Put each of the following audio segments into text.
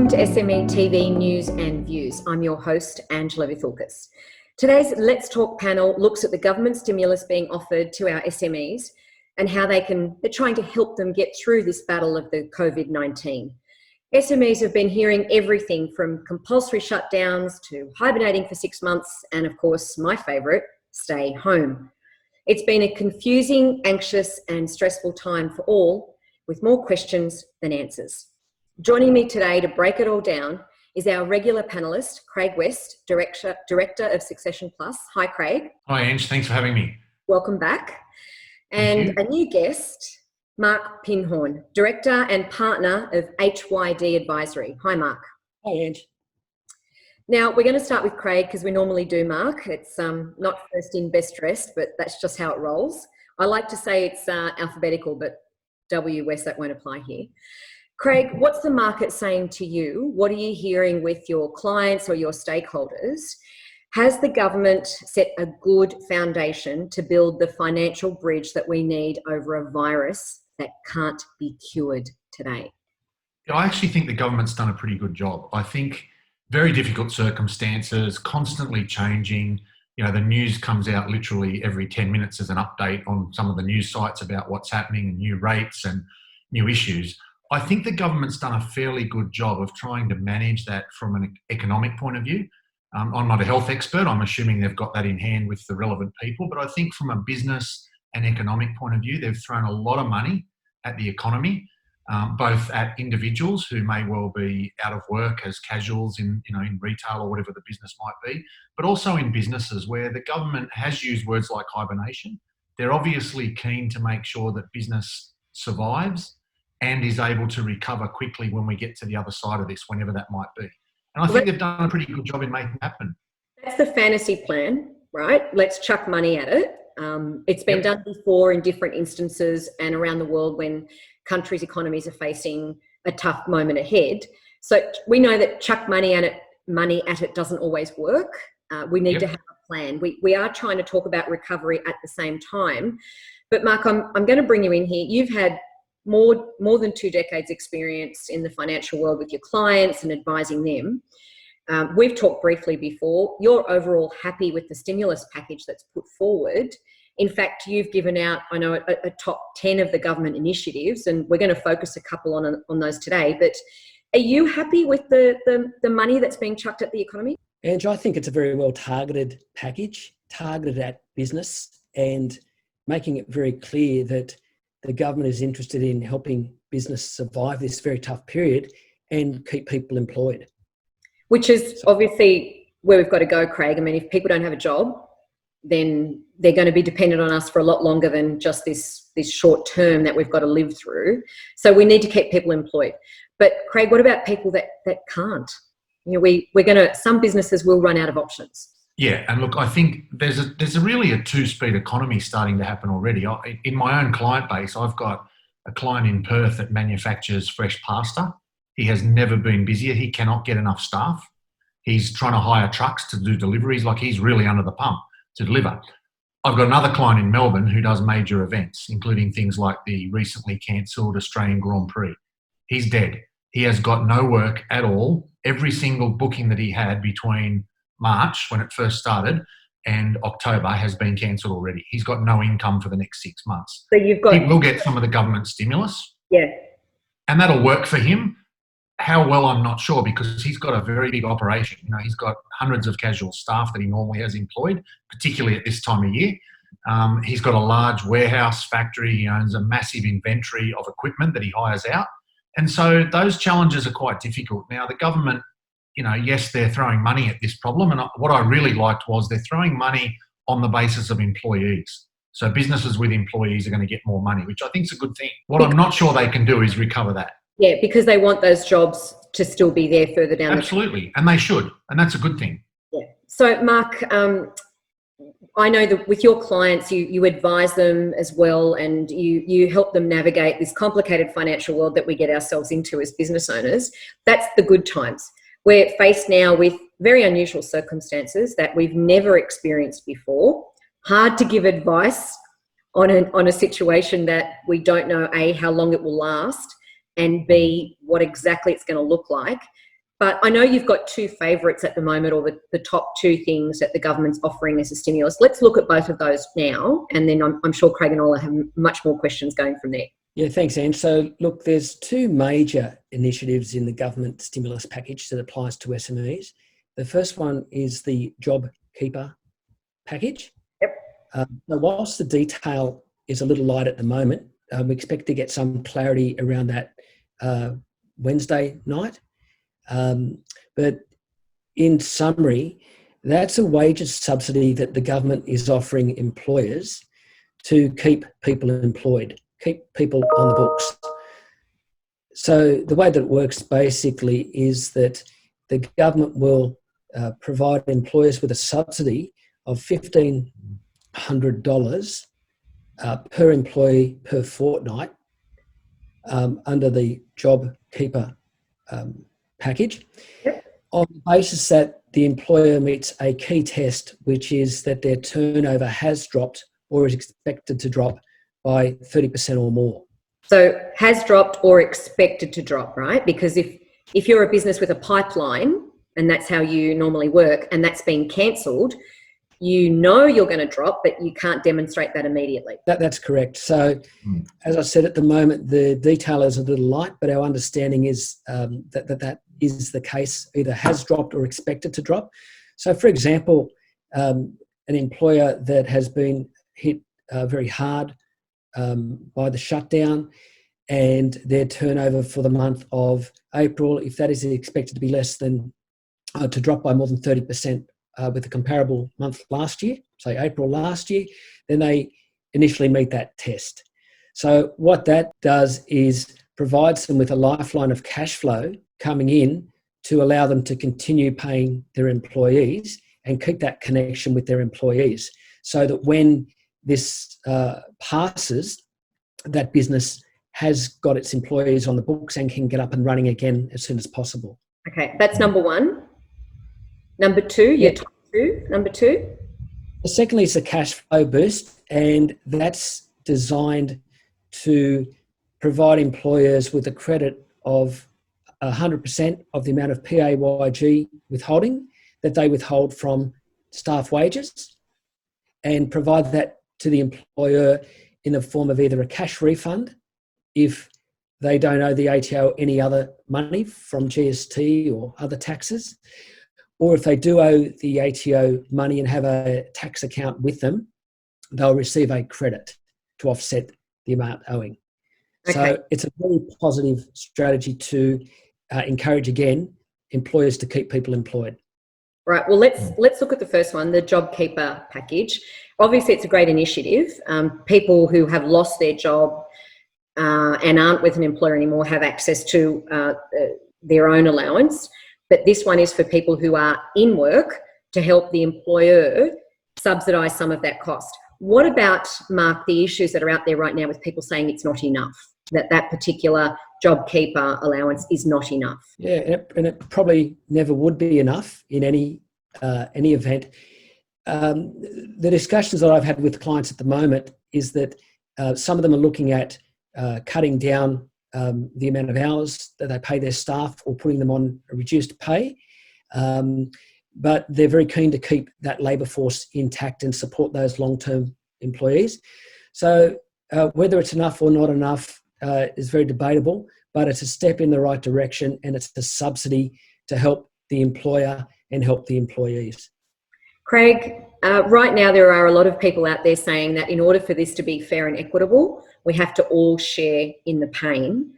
Welcome to SME TV News and Views. I'm your host, Angela Vithoulkas. Today's Let's Talk panel looks at the government stimulus being offered to our SMEs and how they're trying to help them get through this battle of the COVID-19. SMEs have been hearing everything from compulsory shutdowns to hibernating for 6 months and, of course, my favourite, stay home. It's been a confusing, anxious and stressful time for all, with more questions than answers. Joining me today to break it all down is our regular panellist, Craig West, Director of Succession Plus. Hi, Craig. Hi, Ange. Thanks for having me. Welcome back. And a new guest, Mark Pinhorn, Director and Partner of HYD Advisory. Hi, Mark. Hi, Ange. Now, we're going to start with Craig because we normally do, Mark. It's not first in, best dressed, but that's just how it rolls. I like to say it's alphabetical, but WS, that won't apply here. Craig, what's the market saying to you? What are you hearing with your clients or your stakeholders? Has the government set a good foundation to build the financial bridge that we need over a virus that can't be cured today? I actually think the government's done a pretty good job. I think very difficult circumstances, constantly changing. You know, the news comes out literally every 10 minutes as an update on some of the news sites about what's happening and new rates and new issues. I think the government's done a fairly good job of trying to manage that from an economic point of view. I'm not a health expert. I'm assuming they've got that in hand with the relevant people. But I think from a business and economic point of view, they've thrown a lot of money at the economy, both at individuals who may well be out of work as casuals in retail or whatever the business might be, but also in businesses where the government has used words like hibernation. They're obviously keen to make sure that business survives and is able to recover quickly when we get to the other side of this, whenever that might be. And I think they've done a pretty good job in making it happen. That's the fantasy plan, right? Let's chuck money at it. It's been done before in different instances and around the world when countries' economies are facing a tough moment ahead. So we know that chuck money at it doesn't always work. We need to have a plan. We are trying to talk about recovery at the same time. But Mark, I'm going to bring you in here. You've had more than 2 decades experience in the financial world with your clients and advising them. We've talked briefly before. You're overall happy with the stimulus package that's put forward. In fact, you've given out, I know, a top 10 of the government initiatives, and we're going to focus a couple on those today. But are you happy with the money that's being chucked at the economy? Ange, I think it's a very well targeted package, targeted at business and making it very clear that the government is interested in helping business survive this very tough period and keep people employed. Which is obviously where we've got to go, Craig. I mean, if people don't have a job, then they're going to be dependent on us for a lot longer than just this short term that we've got to live through. So we need to keep people employed. But Craig, what about people that can't? You know, some businesses will run out of options. Yeah, and look, I think there's really a two-speed economy starting to happen already. In my own client base, I've got a client in Perth that manufactures fresh pasta. He has never been busier. He cannot get enough staff. He's trying to hire trucks to do deliveries. Like, he's really under the pump to deliver. I've got another client in Melbourne who does major events, including things like the recently cancelled Australian Grand Prix. He's dead. He has got no work at all. Every single booking that he had between March, when it first started, and October has been cancelled already. He's got no income for the next 6 months. So he will get some of the government stimulus. Yeah. And that'll work for him. How well, I'm not sure, because he's got a very big operation. You know, he's got hundreds of casual staff that he normally has employed, particularly at this time of year. He's got a large warehouse factory. He owns a massive inventory of equipment that he hires out. And so those challenges are quite difficult. Now, the government, you know, yes, they're throwing money at this problem. And what I really liked was they're throwing money on the basis of employees. So businesses with employees are going to get more money, which I think is a good thing. What I'm not sure they can do is recover that. Yeah, because they want those jobs to still be there further down. Absolutely. And they should. And that's a good thing. Yeah. So, Mark, I know that with your clients, you advise them as well, and you help them navigate this complicated financial world that we get ourselves into as business owners. That's the good times. We're faced now with very unusual circumstances that we've never experienced before. Hard to give advice on a situation that we don't know, A, how long it will last, and B, what exactly it's going to look like. But I know you've got two favourites at the moment, or the top two things that the government's offering as a stimulus. Let's look at both of those now, and then I'm sure Craig and Ola have much more questions going from there. Yeah, thanks, Ange. So, look, there's two major initiatives in the government stimulus package that applies to SMEs. The first one is the JobKeeper package. Yep. So whilst the detail is a little light at the moment, we expect to get some clarity around that Wednesday night. But in summary, that's a wages subsidy that the government is offering employers to keep people employed, keep people on the books. So the way that it works basically is that the government will provide employers with a subsidy of $1,500 per employee per fortnight under the JobKeeper package, on the basis that the employer meets a key test, which is that their turnover has dropped or is expected to drop by 30% or more. So has dropped or expected to drop, right? Because if you're a business with a pipeline, and that's how you normally work, and that's been cancelled, you know you're going to drop, but you can't demonstrate that immediately. That's correct. So, as I said, at the moment, the detail is a little light, but our understanding is that is the case, either has dropped or expected to drop. So, for example, an employer that has been hit very hard by the shutdown, and their turnover for the month of April, if that is expected to be less than, to drop by more than 30%, with the comparable month last year, say April last year, then they initially meet that test. So what that does is provides them with a lifeline of cash flow coming in to allow them to continue paying their employees and keep that connection with their employees, so that when this passes, that business has got its employees on the books and can get up and running again as soon as possible. Okay, that's number one. Number two, your top two, number two? Secondly, is the cash flow boost, and that's designed to provide employers with a credit of 100% of the amount of PAYG withholding that they withhold from staff wages, and provide that to the employer in the form of either a cash refund if they don't owe the ATO any other money from GST or other taxes, or if they do owe the ATO money and have a tax account with them, they'll receive a credit to offset the amount owing. Okay. So it's a very positive strategy to encourage, again, employers to keep people employed. Right. Well, let's look at the first one, the JobKeeper package. Obviously, it's a great initiative. People who have lost their job and aren't with an employer anymore have access to their own allowance. But this one is for people who are in work to help the employer subsidise some of that cost. What about, Mark, the issues that are out there right now with people saying it's not enough, that particular JobKeeper allowance is not enough? Yeah, and it probably never would be enough in any event. The discussions that I've had with clients at the moment is that some of them are looking at cutting down the amount of hours that they pay their staff or putting them on a reduced pay. But they're very keen to keep that labour force intact and support those long-term employees. So whether it's enough or not enough is very debatable, but it's a step in the right direction, and it's a subsidy to help the employer and help the employees. Craig, right now there are a lot of people out there saying that in order for this to be fair and equitable, we have to all share in the pain.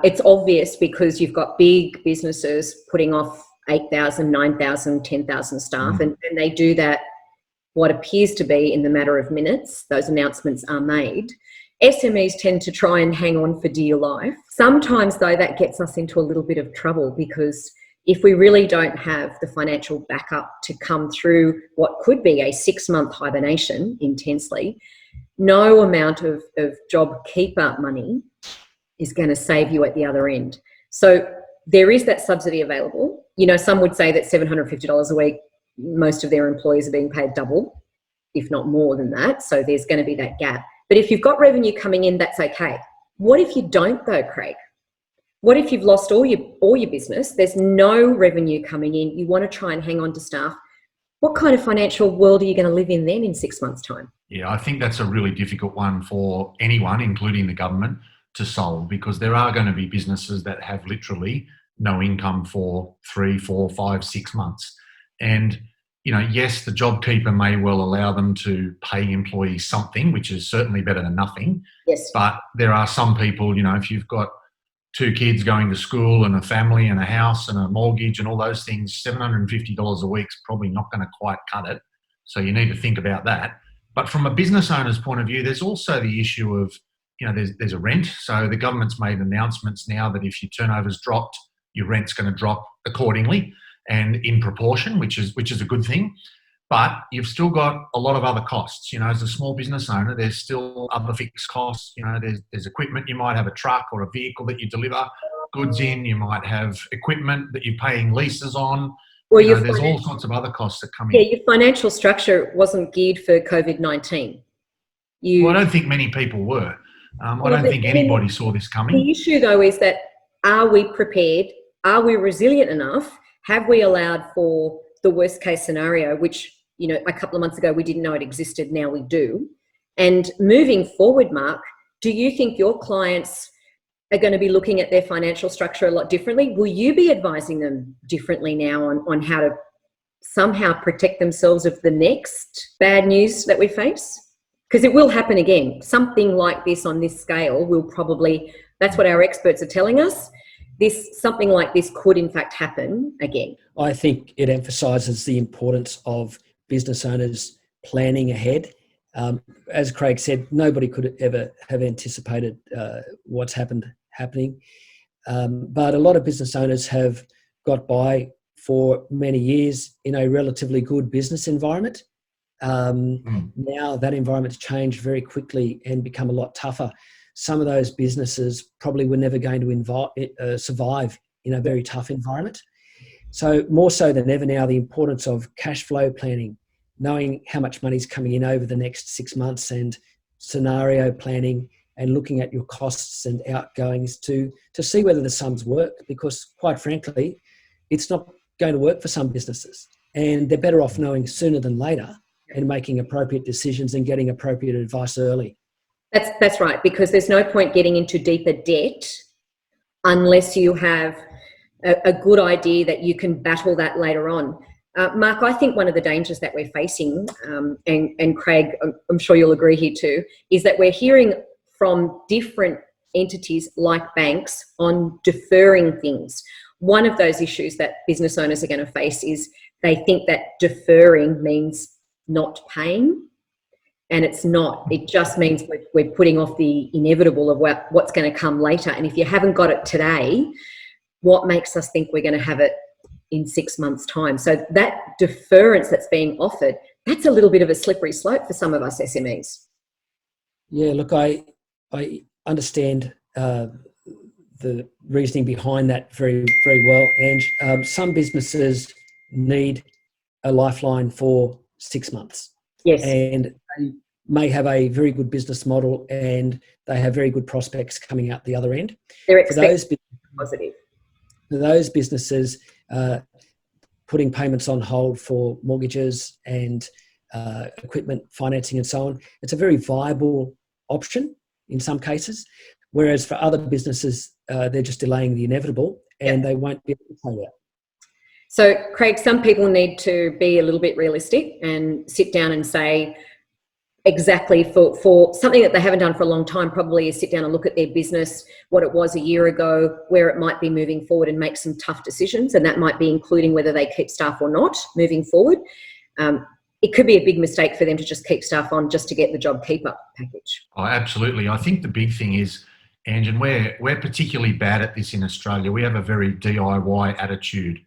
It's obvious because you've got big businesses putting off 8,000, 9,000, 10,000 staff, and they do that what appears to be in the matter of minutes. Those announcements are made. SMEs tend to try and hang on for dear life. Sometimes, though, that gets us into a little bit of trouble, because if we really don't have the financial backup to come through what could be a 6-month hibernation intensely, no amount of JobKeeper money is going to save you at the other end. So there is that subsidy available. You know, some would say that $750 a week, most of their employees are being paid double, if not more than that. So there's going to be that gap. But if you've got revenue coming in, that's okay. What if you don't though, Craig? What if you've lost all your business? There's no revenue coming in. You want to try and hang on to staff. What kind of financial world are you going to live in then in 6 months' time? Yeah, I think that's a really difficult one for anyone, including the government, to solve, because there are going to be businesses that have literally no income for 3, 4, 5, 6 months. And, yes, the JobKeeper may well allow them to pay employees something, which is certainly better than nothing. Yes. But there are some people, if you've got 2 kids going to school and a family and a house and a mortgage and all those things, $750 a week's probably not going to quite cut it. So you need to think about that. But from a business owner's point of view, there's also the issue of, there's a rent. So the government's made announcements now that if your turnover's dropped, your rent's going to drop accordingly and in proportion, which is a good thing. But you've still got a lot of other costs. As a small business owner, there's still other fixed costs. There's equipment. You might have a truck or a vehicle that you deliver goods in. You might have equipment that you're paying leases on. Well, there's all sorts of other costs that come in. Yeah, your financial structure wasn't geared for COVID-19. Well, I don't think many people were. I don't think anybody saw this coming. The issue, though, is that are we prepared? Are we resilient enough? Have we allowed for the worst case scenario, which, a couple of months ago we didn't know it existed, now we do? And moving forward, Mark, do you think your clients are going to be looking at their financial structure a lot differently? Will you be advising them differently now on how to somehow protect themselves of the next bad news that we face? Because it will happen again. Something like this on this scale will probably, that's what our experts are telling us. Something like this could in fact happen again. I think it emphasises the importance of business owners planning ahead. As Craig said, nobody could ever have anticipated what's happening. But a lot of business owners have got by for many years in a relatively good business environment. Now that environment's changed very quickly and become a lot tougher. Some of those businesses probably were never going to survive in a very tough environment. So more so than ever now, the importance of cash flow planning, knowing how much money's coming in over the next 6 months, and scenario planning and looking at your costs and outgoings to see whether the sums work, because quite frankly, it's not going to work for some businesses, and they're better off knowing sooner than later and making appropriate decisions and getting appropriate advice early. That's right, because there's no point getting into deeper debt unless you have a good idea that you can battle that later on. Mark, I think one of the dangers that we're facing, and Craig, I'm sure you'll agree here too, is that we're hearing from different entities like banks on deferring things. One of those issues that business owners are going to face is they think that deferring means not paying. And it's not. It just means we're putting off the inevitable of what's going to come later. And if you haven't got it today, what makes us think we're going to have it in 6 months' time? So that deference that's being offered, that's a little bit of a slippery slope for some of us SMEs. Yeah, look, I understand the reasoning behind that very, very well. And some businesses need a lifeline for 6 months. Yes. And they may have a very good business model and they have very good prospects coming out the other end. They're expecting positive. For those businesses, putting payments on hold for mortgages and equipment financing and so on, it's a very viable option in some cases. Whereas for other businesses, they're just delaying the inevitable and they won't be able to pay that. So, Craig, some people need to be a little bit realistic and sit down and say exactly for something that they haven't done for a long time, probably is sit down and look at their business, what it was a year ago, where it might be moving forward, and make some tough decisions. And that might be including whether they keep staff or not moving forward. It could be a big mistake for them to just keep staff on just to get the JobKeeper package. Oh, absolutely. I think the big thing is, Ange, and we're particularly bad at this in Australia. We have a very DIY attitude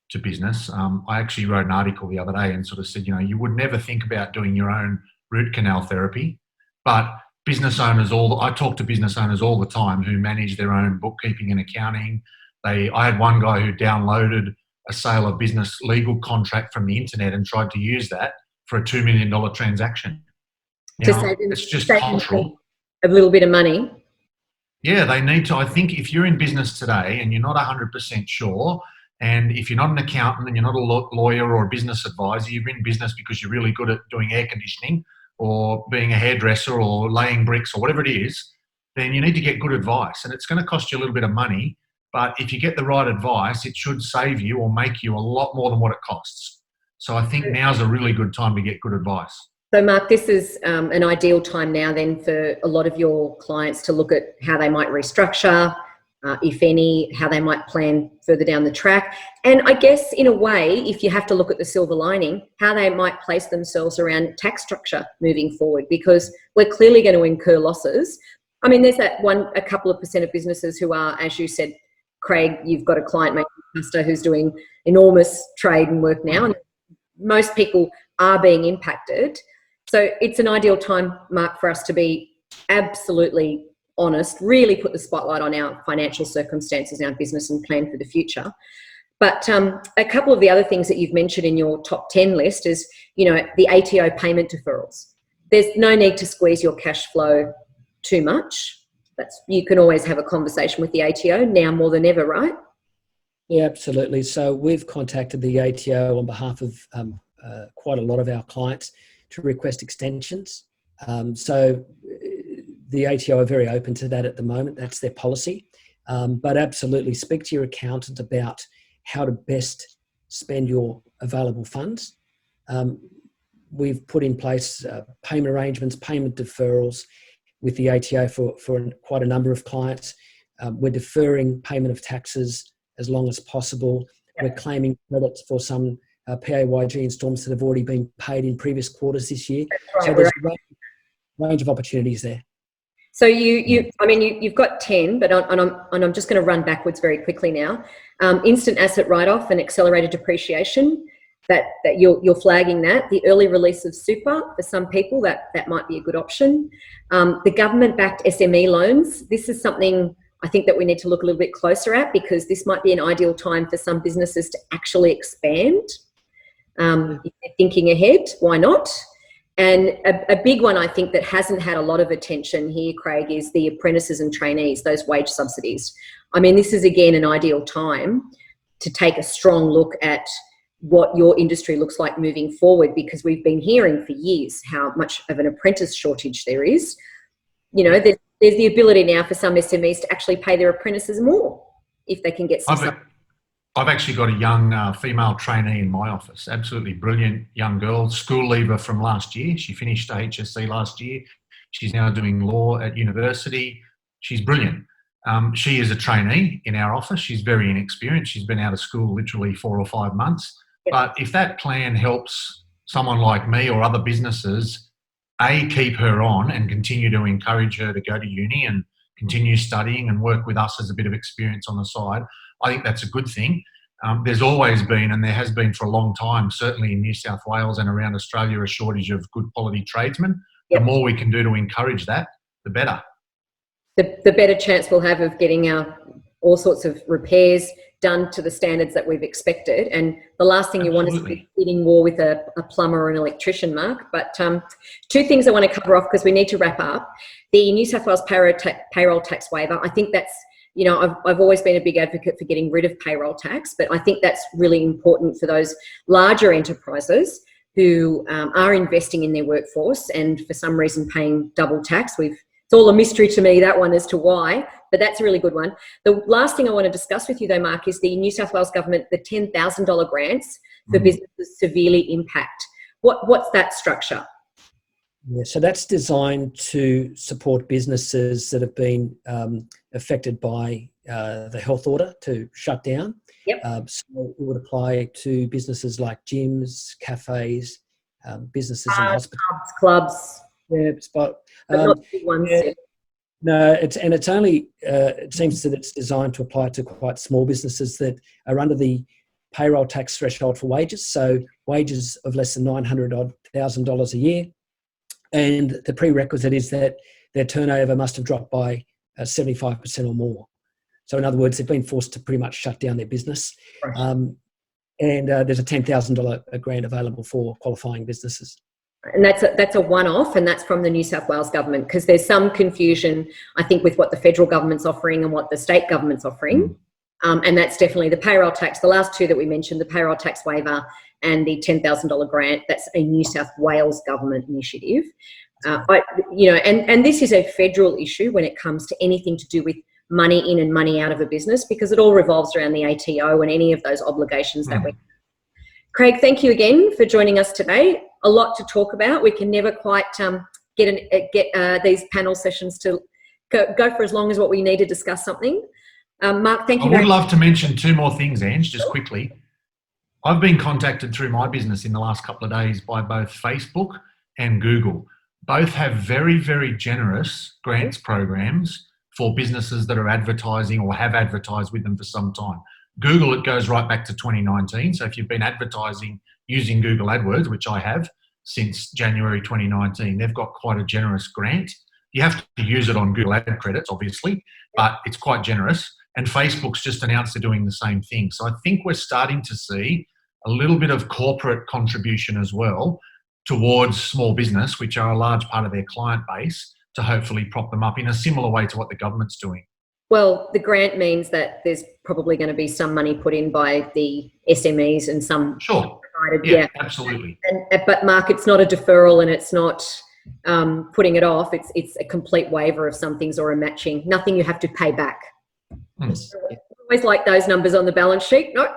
to business. I actually wrote an article the other day and sort of said, you would never think about doing your own root canal therapy, but business owners, I talk to business owners all the time who manage their own bookkeeping and accounting. I had one guy who downloaded a sale of business legal contract from the internet and tried to use that for a $2 million transaction. Now, it's just cultural. A little bit of money. Yeah, they need to. I think if you're in business today and you're not 100% sure, and if you're not an accountant and you're not a lawyer or a business advisor, you're in business because you're really good at doing air conditioning or being a hairdresser or laying bricks or whatever it is, then you need to get good advice. And it's going to cost you a little bit of money, but if you get the right advice, it should save you or make you a lot more than what it costs. So I think now's a really good time to get good advice. So Mark, this is an ideal time now then for a lot of your clients to look at how they might restructure, if any, how they might plan further down the track. And I guess in a way, if you have to look at the silver lining, how they might place themselves around tax structure moving forward, because we're clearly going to incur losses. I mean, there's a couple of percent of businesses who are, as you said, Craig, you've got a client making pasta who's doing enormous trade and work now, and most people are being impacted. So it's an ideal time, Mark, for us to be absolutely honest, really put the spotlight on our financial circumstances, our business, and plan for the future. But a couple of the other things that you've mentioned in your top 10 list is, the ATO payment deferrals. There's no need to squeeze your cash flow too much. You can always have a conversation with the ATO now more than ever, right? Yeah, absolutely. So we've contacted the ATO on behalf of quite a lot of our clients to request extensions. So the ATO are very open to that at the moment. That's their policy. But absolutely speak to your accountant about how to best spend your available funds. We've put in place payment arrangements, payment deferrals with the ATO for quite a number of clients. We're deferring payment of taxes as long as possible. We're claiming credits for some PAYG installments that have already been paid in previous quarters this year. Right, so there's a range of opportunities there. So you've got 10, but I'm just going to run backwards very quickly now. Instant asset write-off and accelerated depreciation, that you're flagging that. The early release of super, for some people, that might be a good option. The government-backed SME loans, this is something I think that we need to look a little bit closer at, because this might be an ideal time for some businesses to actually expand. If they're thinking ahead, why not? And a big one, I think, that hasn't had a lot of attention here, Craig, is the apprentices and trainees, those wage subsidies. I mean, this is, again, an ideal time to take a strong look at what your industry looks like moving forward, because we've been hearing for years how much of an apprentice shortage there is. There's the ability now for some SMEs to actually pay their apprentices more if they can get some. I've actually got a young female trainee in my office, absolutely brilliant young girl, school leaver from last year. She finished HSC last year. She's now doing law at university. She's brilliant. She is a trainee in our office. She's very inexperienced. She's been out of school literally 4 or 5 months. Yep. But if that plan helps someone like me or other businesses, keep her on and continue to encourage her to go to uni and continue studying and work with us as a bit of experience on the side, I think that's a good thing. There's always been, and there has been for a long time, certainly in New South Wales and around Australia, a shortage of good quality tradesmen. Yep. The more we can do to encourage that, the better. The better chance we'll have of getting all sorts of repairs done to the standards that we've expected. And the last thing you want is to be bidding war with a plumber or an electrician, Mark. But two things I want to cover off, because we need to wrap up. The New South Wales payroll tax waiver, I think that's, I've always been a big advocate for getting rid of payroll tax, but I think that's really important for those larger enterprises who are investing in their workforce and for some reason paying double tax. It's all a mystery to me, that one, as to why, but that's a really good one. The last thing I want to discuss with you though, Mark, is the New South Wales government, the $10,000 grants for businesses severely impact. What's that structure? Yeah, so that's designed to support businesses that have been affected by the health order to shut down. Yep. So it would apply to businesses like gyms, cafes, businesses in hospitals, clubs. Yeah, but not big ones. Yeah. No, it's only it seems that it's designed to apply to quite small businesses that are under the payroll tax threshold for wages. So wages of less than $900,000 a year. And the prerequisite is that their turnover must have dropped by 75% or more. So in other words, they've been forced to pretty much shut down their business. Right. And there's a $10,000 grant available for qualifying businesses. And that's a one-off, and that's from the New South Wales government, because there's some confusion, I think, with what the federal government's offering and what the state government's offering. And that's definitely the payroll tax. The last two that we mentioned, the payroll tax waiver and the $10,000 grant, that's a New South Wales government initiative. And this is a federal issue when it comes to anything to do with money in and money out of a business, because it all revolves around the ATO and any of those obligations that we have. Craig, thank you again for joining us today. A lot to talk about. We can never quite get these panel sessions to go for as long as what we need to discuss something. Mark, thank you very much. I would love to mention two more things, Ange, just quickly. I've been contacted through my business in the last couple of days by both Facebook and Google. Both have very, very generous grants programs for businesses that are advertising or have advertised with them for some time. Google, it goes right back to 2019. So if you've been advertising using Google AdWords, which I have since January 2019, they've got quite a generous grant. You have to use it on Google Ad credits, obviously, but it's quite generous. And Facebook's just announced they're doing the same thing. So I think we're starting to see a little bit of corporate contribution as well towards small business, which are a large part of their client base, to hopefully prop them up in a similar way to what the government's doing. Well, the grant means that there's probably going to be some money put in by the SMEs and some provided. Yeah, absolutely. But Mark, it's not a deferral and it's not putting it off. It's a complete waiver of some things or a matching. Nothing you have to pay back. Always like those numbers on the balance sheet. No,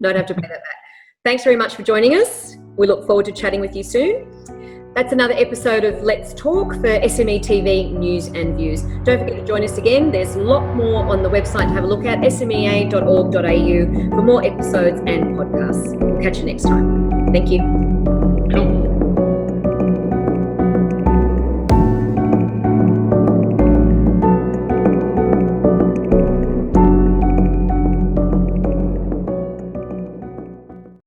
don't have to pay that back. Thanks very much for joining us. We look forward to chatting with you soon. That's another episode of Let's Talk for SME TV News and Views. Don't forget to join us again. There's a lot more on the website to have a look at, smea.org.au, for more episodes and podcasts. We'll catch you next time. Thank you.